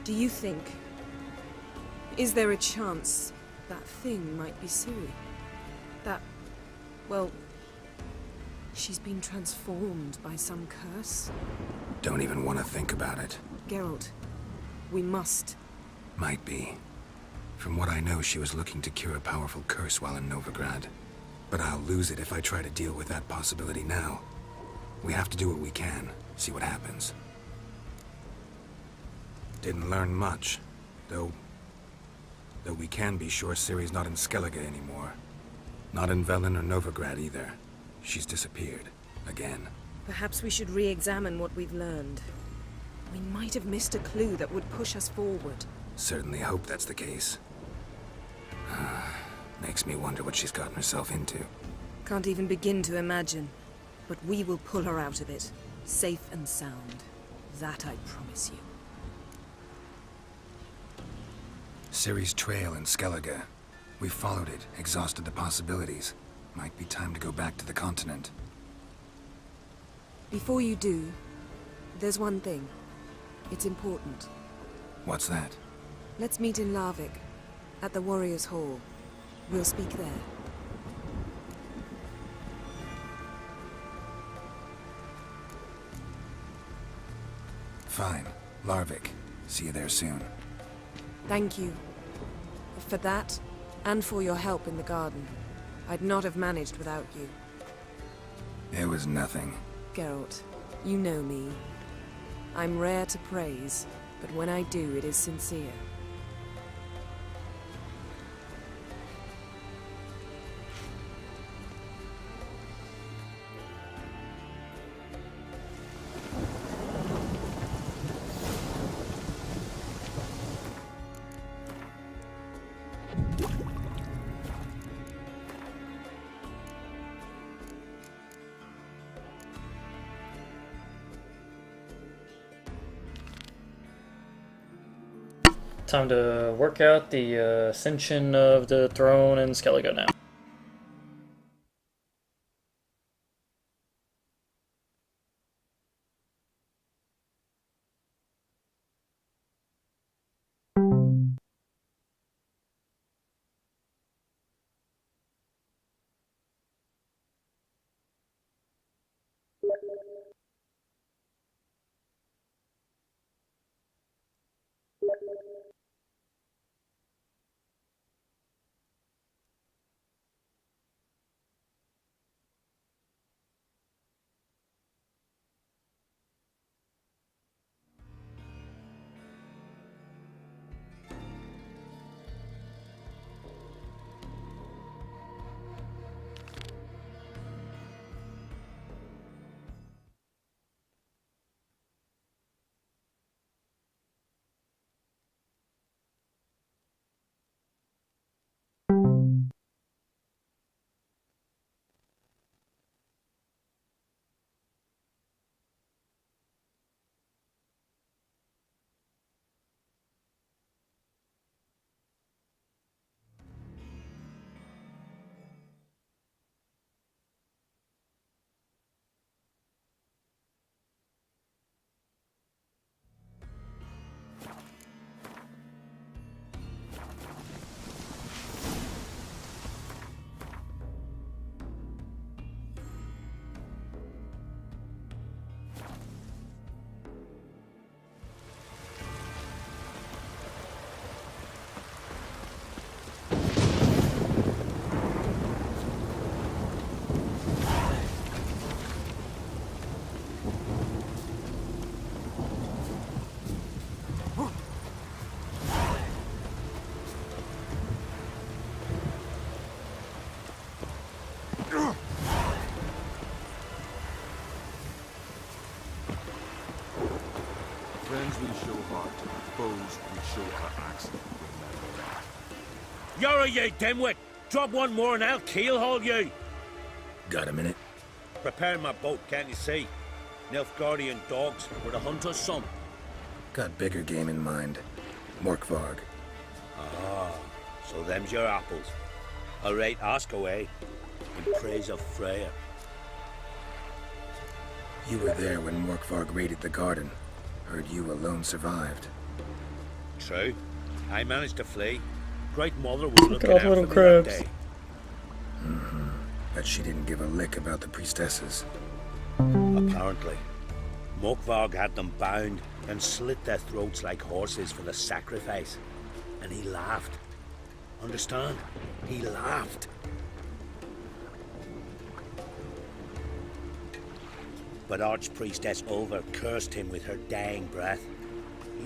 S4: do you think... Is there a chance that thing might be Ciri? That... well... she's been transformed by some curse?
S2: Don't even want to think about it.
S4: Geralt, we must.
S2: Might be. From what I know, she was looking to cure a powerful curse while in Novigrad. But I'll lose it if I try to deal with that possibility now. We have to do what we can, see what happens. Didn't learn much, though we can be sure Ciri's not in Skellige anymore. Not in Velen or Novigrad either. She's disappeared. Again.
S4: Perhaps we should re-examine what we've learned. We might have missed a clue that would push us forward.
S2: Certainly hope that's the case. Makes me wonder what she's gotten herself into.
S4: Can't even begin to imagine. But we will pull her out of it. Safe and sound. That I promise you.
S2: Ciri's trail in Skellige. We followed it, exhausted the possibilities. Might be time to go back to the continent.
S4: Before you do, there's one thing. It's important.
S2: What's that?
S4: Let's meet in Larvik, at the Warriors' Hall. We'll speak there.
S2: Fine. Larvik. See you there soon.
S4: Thank you. For that, and for your help in the garden. I'd not have managed without you.
S2: It was nothing.
S4: Geralt, you know me. I'm rare to praise, but when I do, it is sincere.
S1: Time to work out the ascension of the throne in Skellige now.
S13: Enemies will show heart, foes will show our axe. Remember that.
S11: You're a you dimwit! Drop one more and I'll keelhaul you!
S2: Got a minute?
S11: Preparing my boat, can't you see? Nilfgaardian dogs were the hunter's son.
S2: Got bigger game in mind. Morkvarg.
S11: Ah, so them's your apples. All right, ask away. In praise of Freya.
S2: You were there when Morkvarg raided the garden. Heard you alone survived.
S11: True. I managed to flee. Great Mother was
S1: Look
S11: looking
S1: at all
S11: out
S1: the
S11: for
S1: little
S11: me
S1: crabs.
S11: that day.
S2: Bet she didn't give a lick about the priestesses.
S11: Apparently. Morkvarg had them bound and slit their throats like horses for the sacrifice. And he laughed. Understand? He laughed. But Archpriestess Ulver cursed him with her dying breath.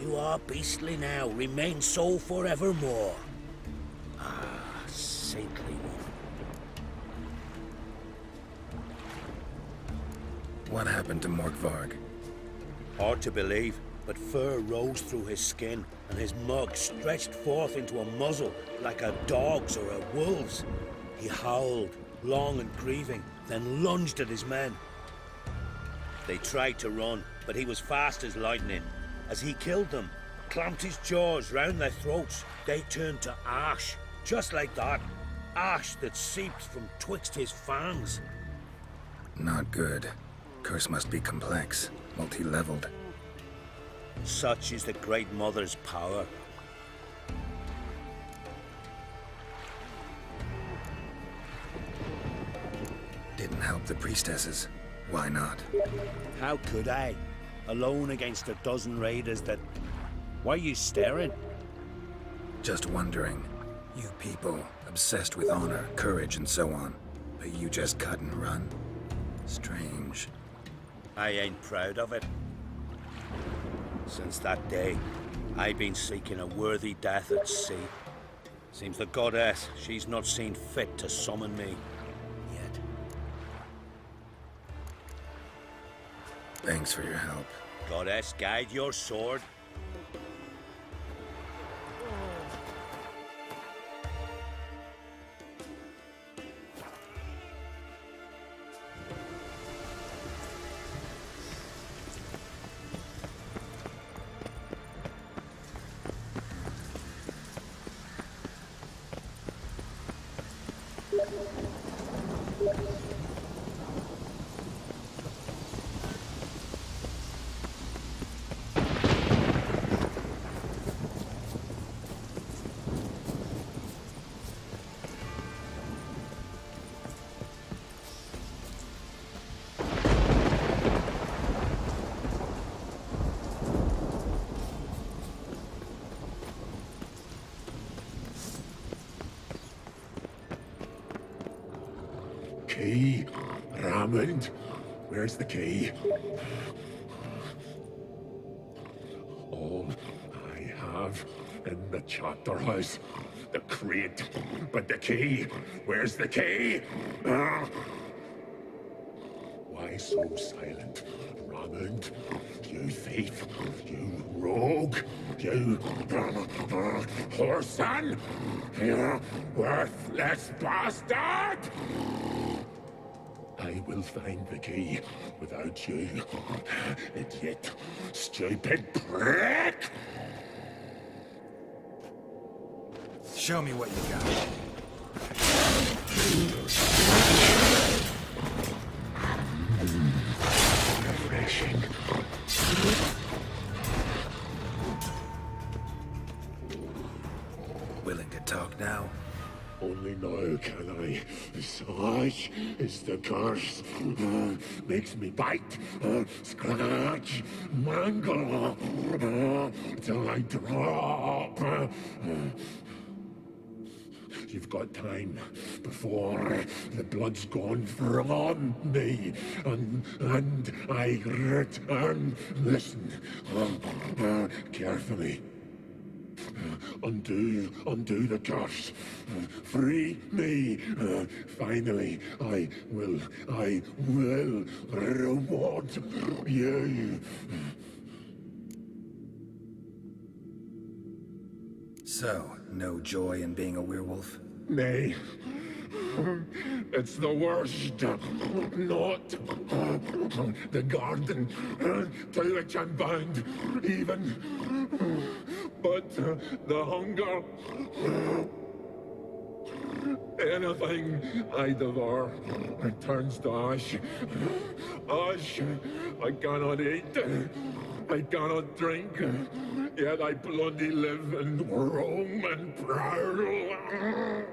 S11: You are beastly now, remain so forevermore. Ah, saintly woman.
S2: What happened to Morkvarg?
S11: Hard to believe, but fur rose through his skin, and his mug stretched forth into a muzzle like a dog's or a wolf's. He howled, long and grieving, then lunged at his men. They tried to run, but he was fast as lightning. As he killed them, clamped his jaws round their throats, they turned to ash, just like that. Ash that seeped from twixt his fangs.
S2: Not good. Curse must be complex, multi-leveled.
S11: Such is the Great Mother's power.
S2: Didn't help the priestesses. Why not?
S11: How could I? Alone against a dozen raiders that... Why are you staring?
S2: Just wondering. You people, obsessed with honor, courage, and so on. But you just cut and run? Strange.
S11: I ain't proud of it. Since that day, I've been seeking a worthy death at sea. Seems the goddess, she's not seen fit to summon me. Yet.
S2: Thanks for your help.
S11: Goddess, guide your sword.
S9: Key? Raymond? Where's the key? All I have in the chapter house. The crate. But the key? Where's the key? Why so silent? Raymond? You thief. You rogue. You whoreson. You worthless bastard! I will find the key without you, idiot, stupid prick!
S2: Show me what you got.
S9: Refreshing.
S2: Willing to talk now?
S9: Only now can I. Such is the curse. Makes me bite, scratch, mangle, till I drop. You've got time before the blood's gone from me, and I return. Listen, carefully. Undo the curse. Free me. Finally, I will reward you.
S2: So, no joy in being a werewolf?
S9: Nay. It's the worst. Not the garden to which I'm bound, even. But the hunger. Anything I devour turns to ash. Ash I cannot eat. I cannot drink. Yet I bloody live and roam and prowl.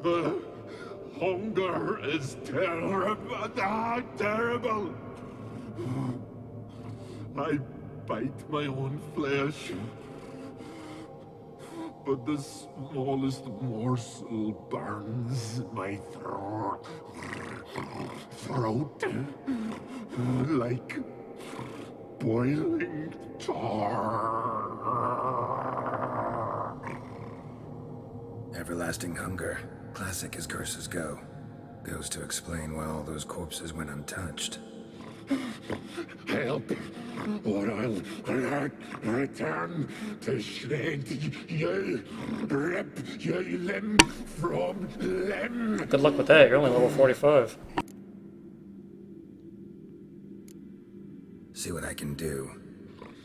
S9: The hunger is terrible. Terrible. I bite my own flesh. But the smallest morsel burns my throat. Like boiling tar.
S2: Everlasting hunger. Classic as curses go. Goes to explain why all those corpses went untouched.
S9: Help, or I'll return to shred you, rip you limb from limb.
S1: Good luck with that. You're only level 45.
S2: See what I can do.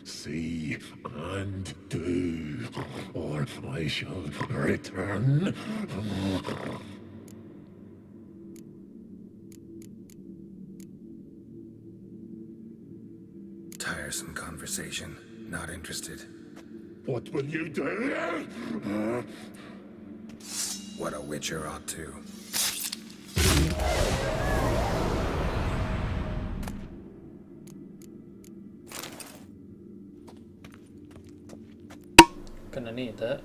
S9: See and do, or I shall return.
S2: Tiresome conversation. Not interested.
S9: What will you do?
S2: What a witcher ought to.
S1: Gonna need that.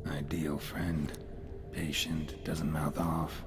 S2: Ideal friend. Patient, doesn't mouth off.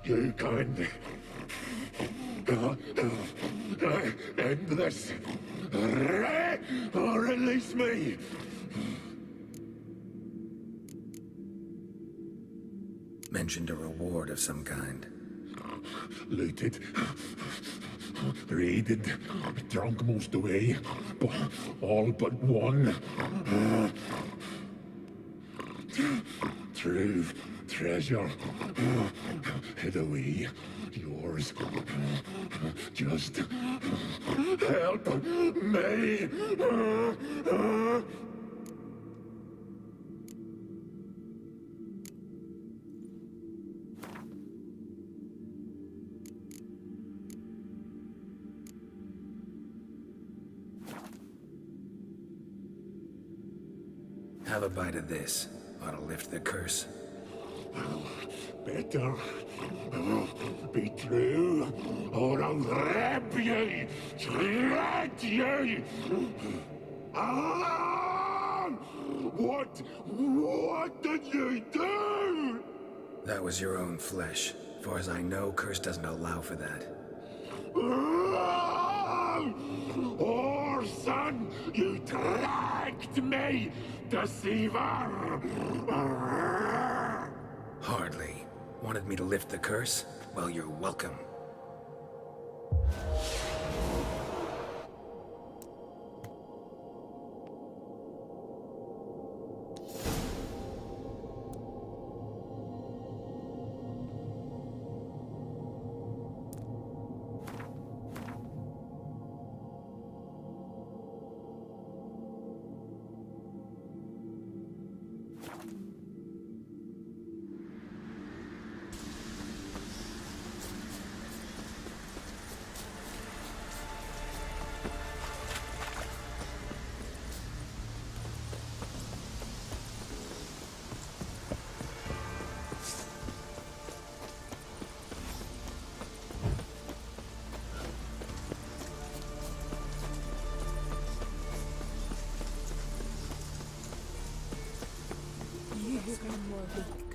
S9: You can end this, or release me.
S2: Mentioned a reward of some kind.
S9: Looted, raided, drunk most away, but all but one. True treasure, hid away, yours. Just help me.
S2: Have a bite of this. Ought to lift the curse.
S9: Better be true, or I'll rip you, shred you. Ah! What did you do?
S2: That was your own flesh. As far as I know, curse doesn't allow for that.
S9: Orson, you tracked me, deceiver!
S2: Hardly. Wanted me to lift the curse? Well, you're welcome.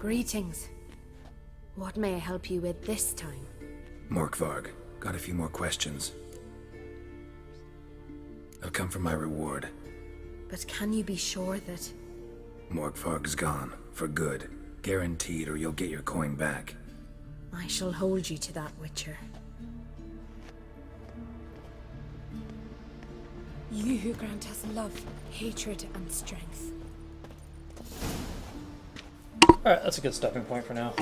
S8: Greetings. What may I help you with this time?
S2: Morkvarg, got a few more questions. I've come for my reward.
S8: But can you be sure that...
S2: Morkvarg's gone, for good. Guaranteed, or you'll get your coin back.
S8: I shall hold you to that, Witcher. You who grant us love, hatred, and strength.
S1: Alright, that's a good stopping point for now.